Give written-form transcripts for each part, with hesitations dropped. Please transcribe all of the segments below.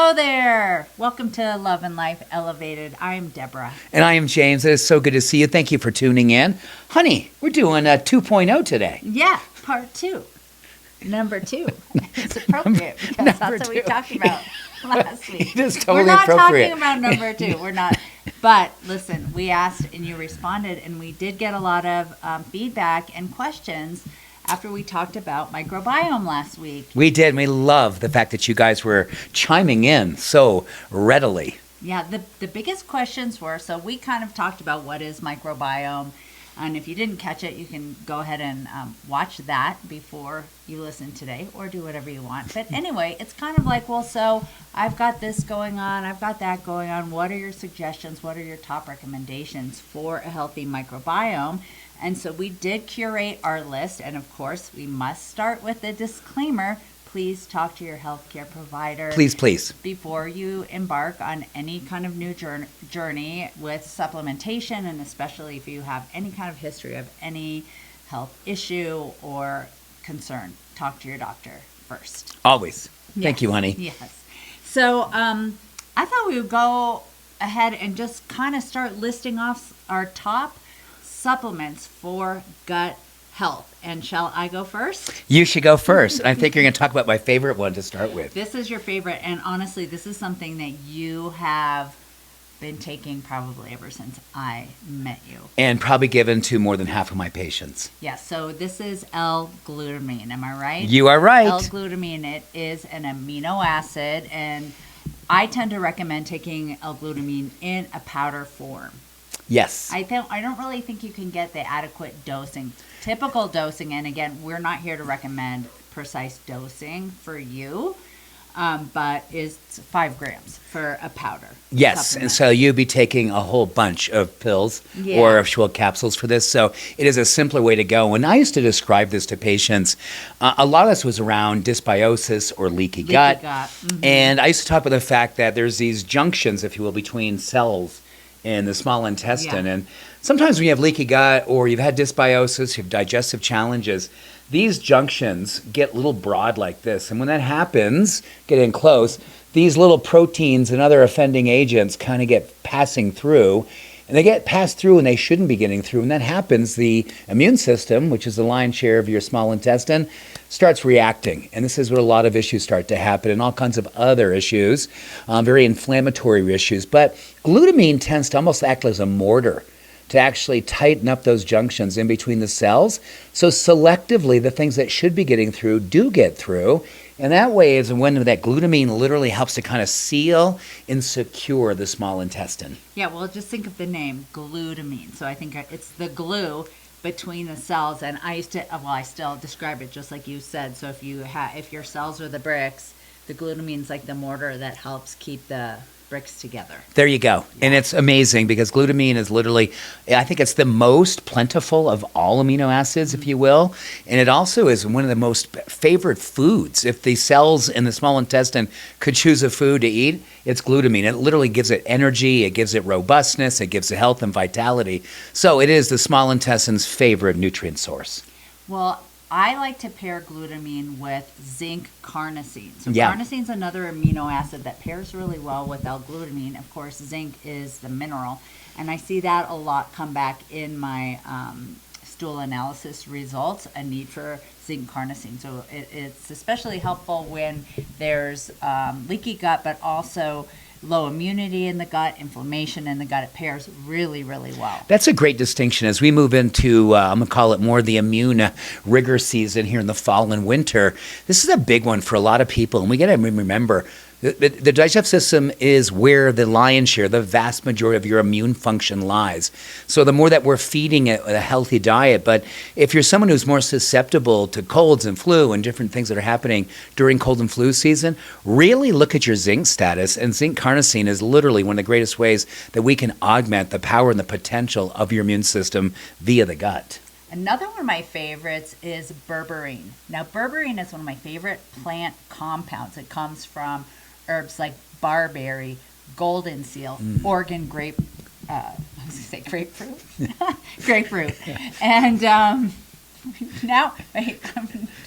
Hello there. Welcome to Love and Life Elevated. I'm Deborah. And I am James. It is so good to see you. Thank you for tuning in. Honey, we're doing a 2.0 today. Yeah, part 2. Number 2. It's appropriate because that's what we talked about last week. It is totally We're not appropriate. talking about number 2. We're not. But listen, we asked and you responded, and we did get a lot of feedback and questions after we talked about microbiome last week. We did. We love the fact that you guys were chiming in so readily. Yeah, the biggest questions were, so we kind of talked about what is microbiome. And if you didn't catch it, you can go ahead and watch that before you listen today or do whatever you want. But anyway, it's kind of like, well, so I've got this going on. I've got that going on. What are your suggestions? What are your top recommendations for a healthy microbiome? And so we did curate our list. And of course, we must start with a disclaimer. Please talk to your healthcare provider. Please, please. Before you embark on any kind of new journey with supplementation, and especially if you have any kind of history of any health issue or concern, talk to your doctor first. Always. Yes. Thank you, honey. Yes. So I thought we would go ahead and just kind of start listing off our top supplements for gut health. And shall I go first? You should go first. And I think you're going to talk about my favorite one to start with. This is your favorite. And honestly, this is something that you have been taking probably ever since I met you. And probably given to more than half of my patients. Yes. So this is L-glutamine. Am I right? You are right. L-glutamine, it is an amino acid. And I tend to recommend taking L-glutamine in a powder form. Yes. I don't really think you can get the adequate dosing, typical dosing. And again, we're not here to recommend precise dosing for you, but it's 5 grams for a powder. Yes, supplement. and so you'd be taking a whole bunch of pills Yeah. or actual capsules for this. So it is a simpler way to go. When I used to describe this to patients, a lot of this was around dysbiosis or leaky gut. Mm-hmm. And I used to talk about the fact that there's these junctions, if you will, between cells in the small intestine. Yeah. And sometimes when you have leaky gut or you've had dysbiosis, you have digestive challenges, these junctions get a little broad like this. And when that happens, get in close, these little proteins and other offending agents kind of get passing through. And they get passed through and they shouldn't be getting through. And that happens, the immune system, which is the lion's share of your small intestine, starts reacting. And this is where a lot of issues start to happen and all kinds of other issues, very inflammatory issues. But glutamine tends to almost act as a mortar to actually tighten up those junctions in between the cells. So selectively, the things that should be getting through do get through. And that way is when that glutamine literally helps to kind of seal and secure the small intestine. Yeah, well, just think of the name, glutamine. So I think it's the glue between the cells. And I still describe it just like you said. So if your cells are the bricks, the glutamine's like the mortar that helps keep the bricks together. There you go. Yeah. And it's amazing because glutamine is literally, I think it's the most plentiful of all amino acids, if you will. And it also is one of the most favorite foods. If the cells in the small intestine could choose a food to eat, it's glutamine. It literally gives it energy, it gives it robustness, it gives it health and vitality. So it is the small intestine's favorite nutrient source. Well, I like to pair glutamine with zinc carnosine. So Yeah. carnosine is another amino acid that pairs really well with L-glutamine. Of course, zinc is the mineral. And I see that a lot come back in my stool analysis results, a need for zinc carnosine. So it's especially helpful when there's leaky gut, but also low immunity in the gut, inflammation in the gut. It pairs really, really well. That's a great distinction. As we move into, I'm going to call it more the immune rigor season here in the fall and winter, this is a big one for a lot of people. And we got to remember, the digestive system is where the lion's share, the vast majority of your immune function lies. So the more that we're feeding it a healthy diet, but if you're someone who's more susceptible to colds and flu and different things that are happening during cold and flu season, really look at your zinc status. And zinc carnosine is literally one of the greatest ways that we can augment the power and the potential of your immune system via the gut. Another one of my favorites is berberine. Now, berberine is one of my favorite plant compounds. It comes from herbs like barberry, golden seal, Oregon grapefruit. Grapefruit. And now, wait,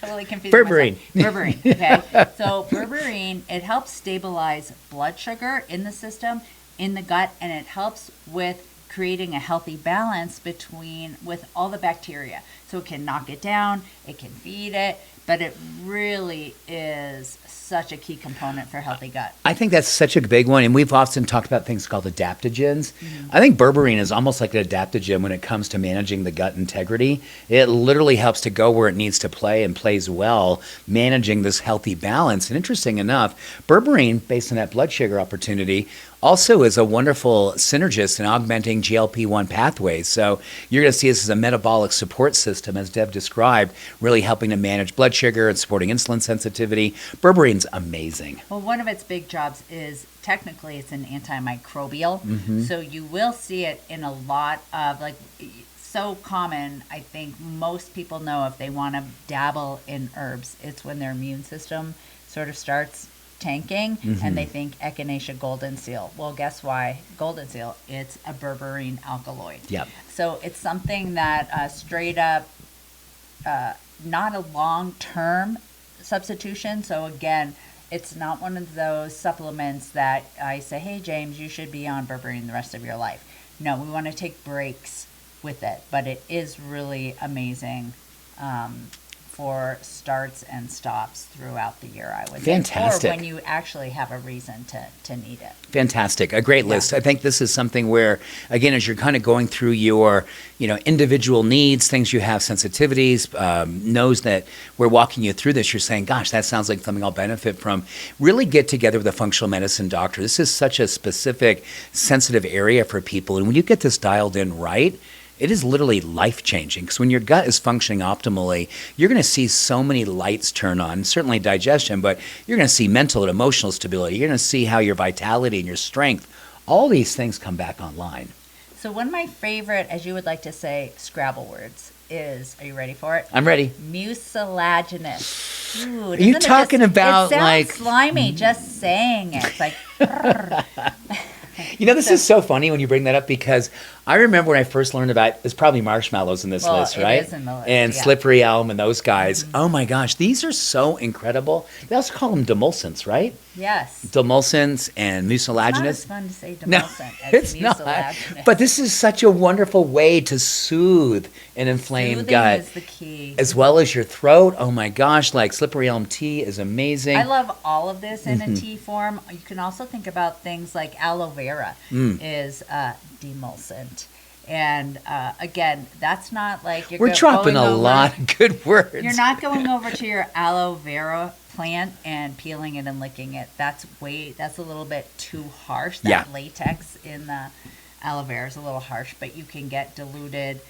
totally confusing Berberine. myself. Berberine. Okay. So berberine, it helps stabilize blood sugar in the system, in the gut, and it helps with creating a healthy balance with all the bacteria. So it can knock it down, it can feed it, but it really is such a key component for healthy gut. I think that's such a big one, and we've often talked about things called adaptogens. I think berberine is almost like an adaptogen when it comes to managing the gut integrity. It literally helps to go where it needs to play and plays well, managing this healthy balance. And interesting enough, berberine, based on that blood sugar opportunity, also is a wonderful synergist in augmenting GLP-1 pathways. So you're going to see this as a metabolic support system, as Deb described, really helping to manage blood sugar and supporting insulin sensitivity. Berberine's amazing. Well, one of its big jobs is technically it's an antimicrobial. So you will see it in a lot of so common. I think most people know if they want to dabble in herbs, it's when their immune system sort of starts tanking and they think echinacea golden seal. Well, guess why? Golden seal, it's a berberine alkaloid. Yep. So it's something that straight up not a long-term substitution. So again, it's not one of those supplements that I say, hey, James, you should be on berberine the rest of your life. No, we want to take breaks with it, but it is really amazing for starts and stops throughout the year, I would Fantastic. say. Or when you actually have a reason to need it. Fantastic. A great list. I think this is something where, again, as you're kind of going through your, individual needs, things you have, sensitivities, knows that we're walking you through this, you're saying, gosh, that sounds like something I'll benefit from. Really get together with a functional medicine doctor. This is such a specific, sensitive area for people. And when you get this dialed in right, it is literally life-changing, because when your gut is functioning optimally, you're going to see so many lights turn on, certainly digestion, but you're going to see mental and emotional stability. You're going to see how your vitality and your strength, all these things come back online. So one of my favorite, as you would like to say, Scrabble words is, are you ready for it? I'm ready. Mucilaginous. Ooh, Are you talking about it sounds slimy just saying it. It's like... This is so funny when you bring that up, because I remember when I first learned about, there's probably marshmallows in this list, right? It is in the list, and yeah. slippery elm and those guys. Oh my gosh, these are so incredible. They also call them demulcents, right? Yes. Demulcents and mucilaginous. It's not as fun to say No, demulcent as it's not. mucilaginous. But this is such a wonderful way to soothe an inflamed Soothing gut. is the key. As well as your throat. Oh my gosh, like slippery elm tea is amazing. I love all of this in a tea form. You can also think about things like aloe vera is demulcent. And again, that's not like We're dropping a lot of good words. You're not going over to your aloe vera plant and peeling it and licking it. That's a little bit too harsh. That latex in the aloe vera is a little harsh, but you can get diluted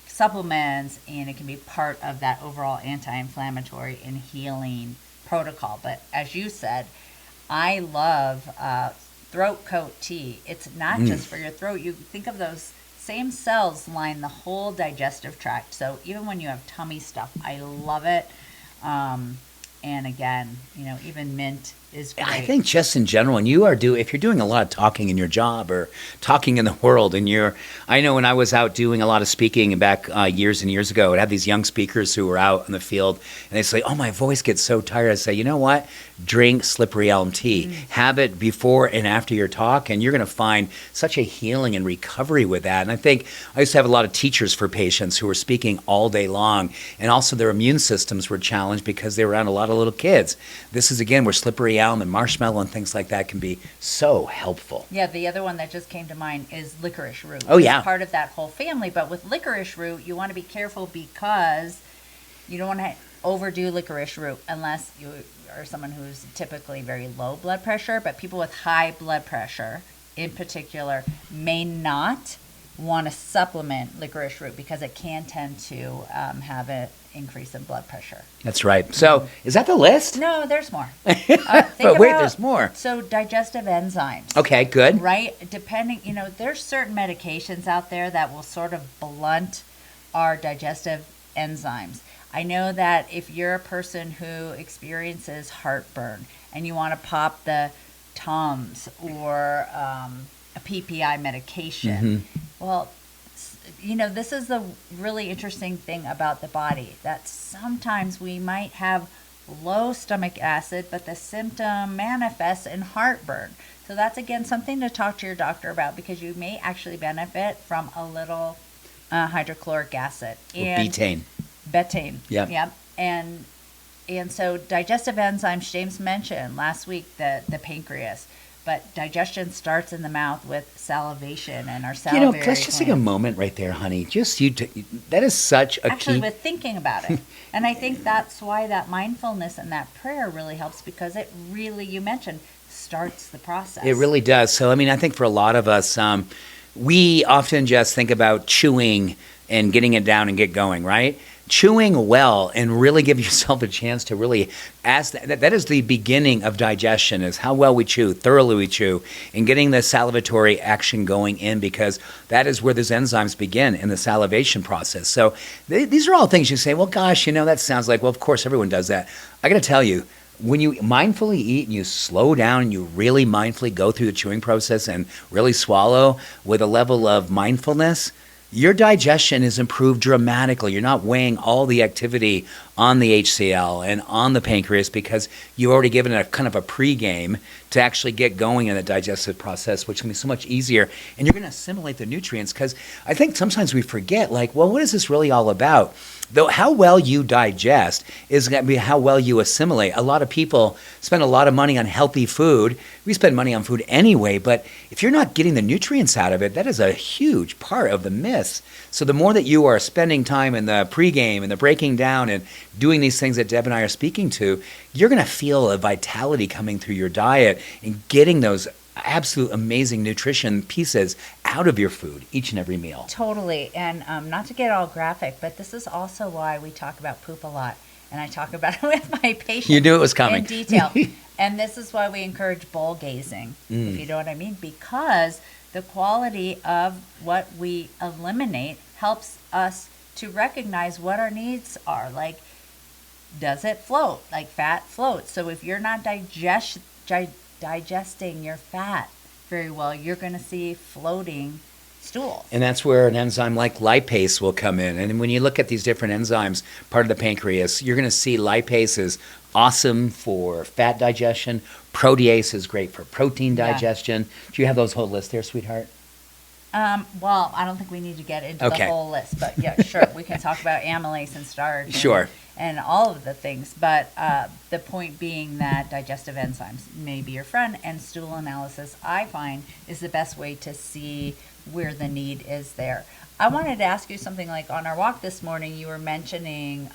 supplements, and it can be part of that overall anti-inflammatory and healing protocol. But as you said, I love throat coat tea. It's not just for your throat. You think of those same cells line the whole digestive tract. So even when you have tummy stuff, I love it. And again, even mint is great. I think just in general, and if you're doing a lot of talking in your job or talking in the world, and I know when I was out doing a lot of speaking back years and years ago, I'd have these young speakers who were out in the field, and they say, oh, my voice gets so tired. I say, you know what? Drink slippery elm tea. Have it before and after your talk, and you're going to find such a healing and recovery with that. And I think I used to have a lot of teachers for patients who were speaking all day long, and also their immune systems were challenged because they were around a lot of little kids. This is, again, where slippery elm and marshmallow and things like that can be so helpful. Yeah, the other one that just came to mind is licorice root. Oh, yeah. It's part of that whole family. But with licorice root, you want to be careful because you don't want to overdo licorice root unless you are someone who's typically very low blood pressure. But people with high blood pressure, in particular, may not want to supplement licorice root because it can tend to have an increase in blood pressure. That's right. So is that the list? No, there's more. But wait, there's more. So digestive enzymes. Okay, good. Right? Depending, there's certain medications out there that will sort of blunt our digestive enzymes. I know that if you're a person who experiences heartburn and you want to pop the Tums or a PPI medication, well, this is the really interesting thing about the body, that sometimes we might have low stomach acid, but the symptom manifests in heartburn. So that's, again, something to talk to your doctor about, because you may actually benefit from a little hydrochloric acid. And Betaine. Betaine. Yep. Yep. And so digestive enzymes, James mentioned last week the pancreas, but digestion starts in the mouth with salivation and our salivary Let's just take a moment right there, honey. Just that is such a actually key. with thinking about it. And I think that's why that mindfulness and that prayer really helps, because it really, you mentioned, starts the process. It really does. So, I think for a lot of us, we often just think about chewing and getting it down and get going, right? Chewing well and really give yourself a chance to really ask that is the beginning of digestion, is how well we chew, thoroughly we chew, and getting the salivatory action going in, because that is where those enzymes begin in the salivation process. So these are all things you say, well, gosh, that sounds like, well, of course everyone does that. I got to tell you, when you mindfully eat and you slow down and you really mindfully go through the chewing process and really swallow with a level of mindfulness, your digestion is improved dramatically. You're not weighing all the activity on the HCl and on the pancreas, because you've already given it a kind of a pregame to actually get going in the digestive process, which can be so much easier. And you're going to assimilate the nutrients, because I think sometimes we forget, what is this really all about? Though how well you digest is going to be how well you assimilate. A lot of people spend a lot of money on healthy food. We spend money on food anyway, but if you're not getting the nutrients out of it, that is a huge part of the miss. So the more that you are spending time in the pregame and the breaking down and doing these things that Deb and I are speaking to, you're going to feel a vitality coming through your diet and getting those absolute amazing nutrition pieces out of your food each and every meal. Totally. And not to get all graphic, but this is also why we talk about poop a lot. And I talk about it with my patients. You knew it was coming. In detail. And this is why we encourage bowl gazing, if you know what I mean, because the quality of what we eliminate helps us to recognize what our needs are. Like, does it float? Like, fat floats. So if you're not digesting your fat very well, you're going to see floating stools. And that's where an enzyme like lipase will come in. And when you look at these different enzymes, part of the pancreas, you're going to see lipase is awesome for fat digestion. Protease is great for protein digestion. Do you have those whole lists there, sweetheart? Well, I don't think we need to get into the whole list, but yeah, sure. We can talk about amylase and starch and all of the things. But the point being that digestive enzymes may be your friend, and stool analysis, I find, is the best way to see where the need is there. I wanted to ask you something, like on our walk this morning, you were mentioning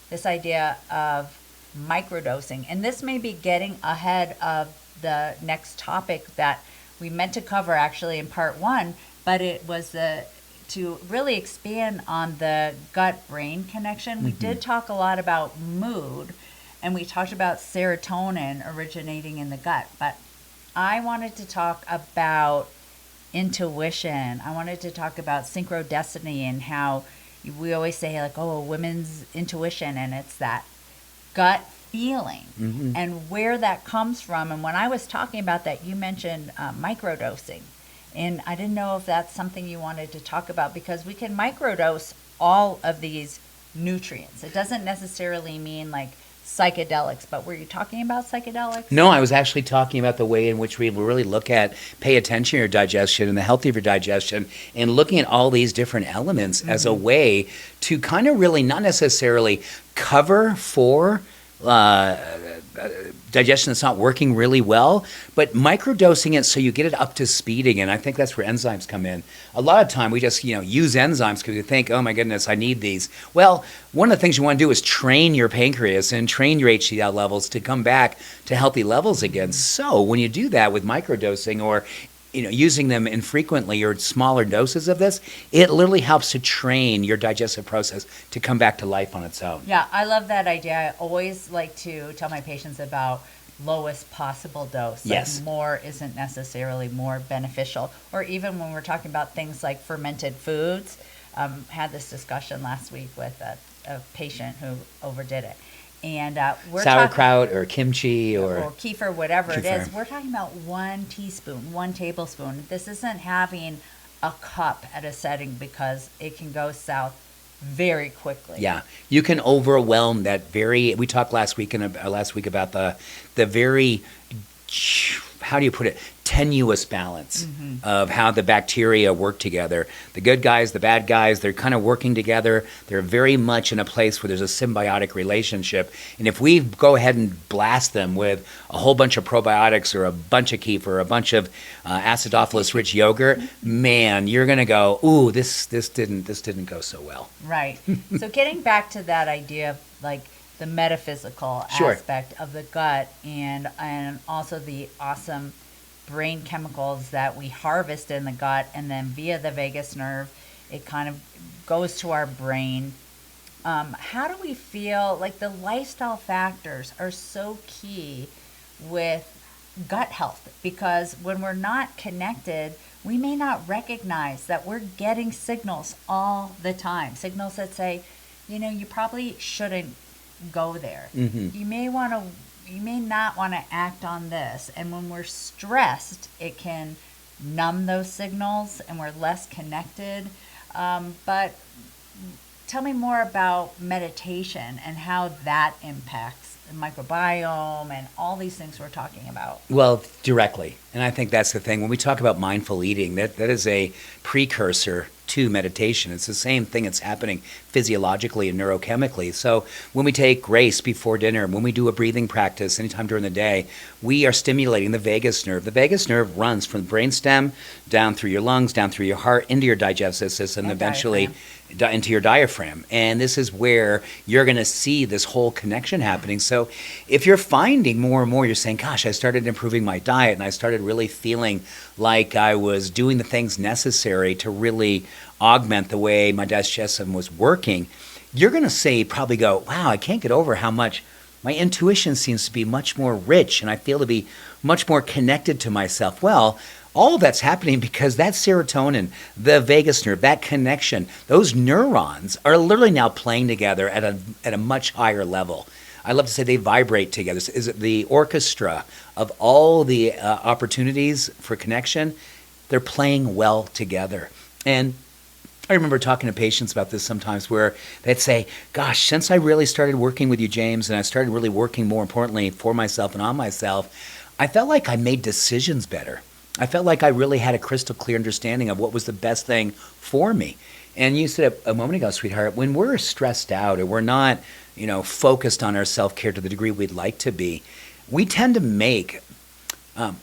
this idea of microdosing. And this may be getting ahead of the next topic that we meant to cover actually in part one, but it was to really expand on the gut-brain connection. We did talk a lot about mood, and we talked about serotonin originating in the gut, but I wanted to talk about intuition. I wanted to talk about synchrodestiny and how we always say, like, oh, women's intuition, and it's that gut feeling and where that comes from. And when I was talking about that, you mentioned microdosing, and I didn't know if that's something you wanted to talk about, because we can microdose all of these nutrients. It doesn't necessarily mean like psychedelics, but were you talking about psychedelics? No, I was actually talking about the way in which we really pay attention to your digestion and the health of your digestion, and looking at all these different elements as a way to kind of really not necessarily cover for digestion that's not working really well, but microdosing it so you get it up to speed again. I think that's where enzymes come in. A lot of time we just use enzymes because we think, oh my goodness, I need these. Well, one of the things you want to do is train your pancreas and train your HCl levels to come back to healthy levels again. So when you do that with microdosing, or using them infrequently or smaller doses of this, it literally helps to train your digestive process to come back to life on its own. Yeah, I love that idea. I always like to tell my patients about lowest possible dose. Yes. Like, more isn't necessarily more beneficial. Or even when we're talking about things like fermented foods, had this discussion last week with a patient who overdid it. And we're sauerkraut or kimchi or kefir, whatever it is. We're talking about 1 teaspoon, 1 tablespoon. This isn't having a cup at a setting because it can go south very quickly. Yeah, you can overwhelm that very. We talked last week about the very, how do you put it, tenuous balance of how the bacteria work together. The good guys, the bad guys, they're kind of working together. They're very much in a place where there's a symbiotic relationship. And if we go ahead and blast them with a whole bunch of probiotics or a bunch of kefir or a bunch of acidophilus-rich yogurt, man, you're gonna go, ooh, this didn't go so well. Right. So getting back to that idea of like the metaphysical Sure. aspect of the gut and also the awesome brain chemicals that we harvest in the gut, and then via the vagus nerve it kind of goes to our brain. How do we feel like the lifestyle factors are so key with gut health? Because when we're not connected, we may not recognize that we're getting signals all the time, signals that say, you probably shouldn't go there. You may not want to act on this. And when we're stressed, it can numb those signals and we're less connected. But tell me more about meditation and how that impacts the microbiome and all these things we're talking about. Well, directly. And I think that's the thing. When we talk about mindful eating, that is a precursor to meditation. It's the same thing that's happening physiologically and neurochemically. So when we take grace before dinner, when we do a breathing practice anytime during the day, we are stimulating the vagus nerve. The vagus nerve runs from the brainstem down through your lungs, down through your heart, into your digestive system, and eventually into your diaphragm. And this is where you're going to see this whole connection happening. So if you're finding more and more, you're saying, gosh, I started improving my diet and I started really feeling like I was doing the things necessary to really augment the way my digestive system was working, you're going to probably go, wow, I can't get over how much my intuition seems to be much more rich and I feel to be much more connected to myself. Well, all of that's happening because that serotonin, the vagus nerve, that connection, those neurons are literally now playing together at a much higher level. I love to say they vibrate together. Is it the orchestra of all the opportunities for connection? They're playing well together. And I remember talking to patients about this sometimes where they'd say, gosh, since I really started working with you, James, and I started really working more importantly for myself and on myself, I felt like I made decisions better. I felt like I really had a crystal clear understanding of what was the best thing for me. And you said a moment ago, sweetheart, when we're stressed out or we're not, focused on our self-care to the degree we'd like to be, we tend to make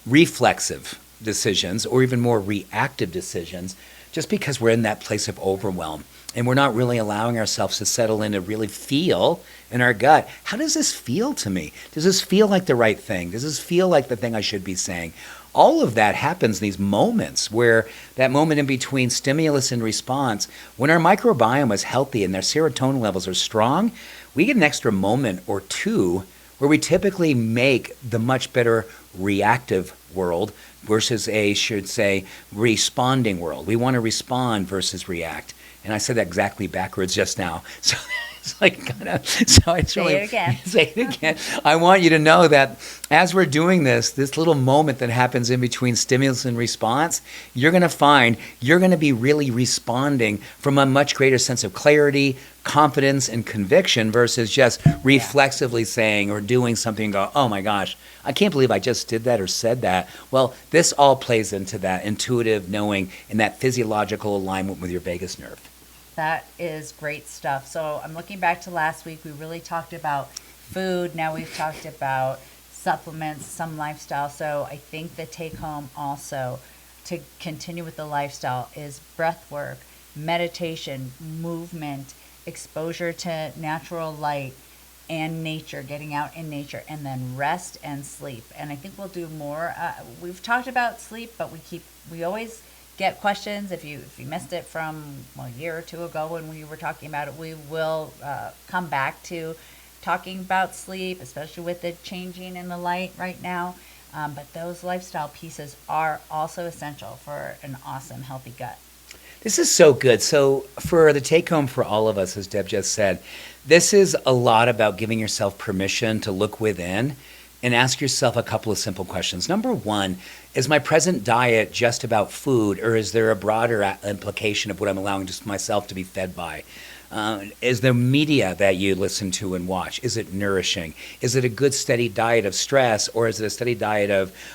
reflexive decisions or even more reactive decisions just because we're in that place of overwhelm and we're not really allowing ourselves to settle in to really feel in our gut. How does this feel to me? Does this feel like the right thing? Does this feel like the thing I should be saying? All of that happens in these moments where that moment in between stimulus and response, when our microbiome is healthy and their serotonin levels are strong, we get an extra moment or two where we typically make the much better reactive world versus responding world. We want to respond versus react. And I said that exactly backwards just now. So it's like Say it again. Say it again. I want you to know that as we're doing this little moment that happens in between stimulus and response, you're going to find you're going to be really responding from a much greater sense of clarity, confidence, and conviction versus just reflexively saying or doing something and go, oh my gosh, I can't believe I just did that or said that. Well, this all plays into that intuitive knowing and that physiological alignment with your vagus nerve. That is great stuff. So I'm looking back to last week. We really talked about food. Now we've talked about supplements, some lifestyle. So I think the take home also to continue with the lifestyle is breath work, meditation, movement, exposure to natural light and nature, getting out in nature, and then rest and sleep. And I think we'll do more. We've talked about sleep, but we always get questions. If you missed it from a year or two ago when we were talking about it, we will come back to talking about sleep, especially with the changing in the light right now. But those lifestyle pieces are also essential for an awesome, healthy gut. This is so good. So for the take home for all of us, as Deb just said, this is a lot about giving yourself permission to look within and ask yourself a couple of simple questions. Number one, Is my present diet just about food, or is there a broader implication of what I'm allowing just myself to be fed by? Is the media that you listen to and watch, is it nourishing? Is it a good steady diet of stress, or is it a steady diet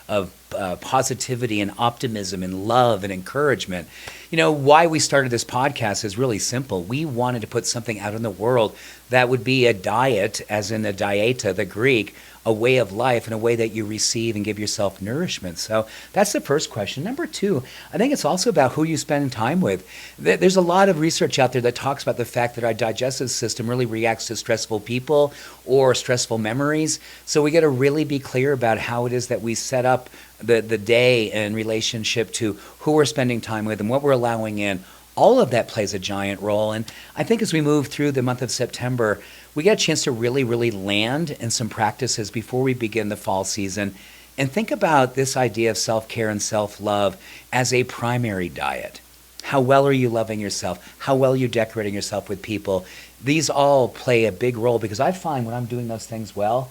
of positivity and optimism and love and encouragement? You know, why we started this podcast is really simple. We wanted to put something out in the world that would be a diet, as in the dieta, the Greek, a way of life and a way that you receive and give yourself nourishment. So that's the first question. Number two, I think it's also about who you spend time with. There's a lot of research out there that talks about the fact that our digestive system really reacts to stressful people or stressful memories. So we got to really be clear about how it is that we set up the day in relationship to who we're spending time with and what we're allowing in. All of that plays a giant role. And I think as we move through the month of September, we get a chance to really, really land in some practices before we begin the fall season and think about this idea of self-care and self-love as a primary diet. How well are you loving yourself? How well are you decorating yourself with people? These all play a big role because I find when I'm doing those things well,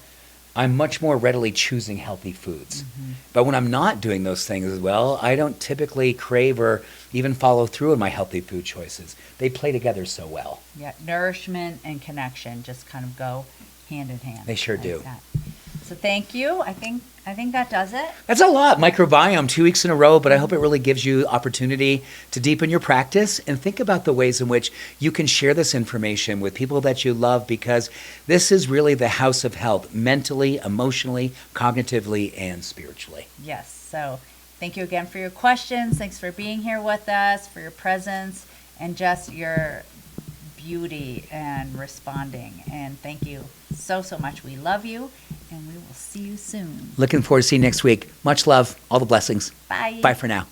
I'm much more readily choosing healthy foods. Mm-hmm. But when I'm not doing those things as well, I don't typically crave or even follow through in my healthy food choices. They play together so well. Yeah, nourishment and connection just kind of go hand in hand. They sure do. That. So thank you. I think that does it. That's a lot. Microbiome, 2 weeks in a row, but I hope it really gives you opportunity to deepen your practice and think about the ways in which you can share this information with people that you love, because this is really the house of health, mentally, emotionally, cognitively, and spiritually. Yes. So thank you again for your questions. Thanks for being here with us, for your presence, and just your beauty and responding. And thank you so much. We love you, and we will see you soon. Looking forward to seeing you next week. Much love. All the blessings. Bye. Bye for now.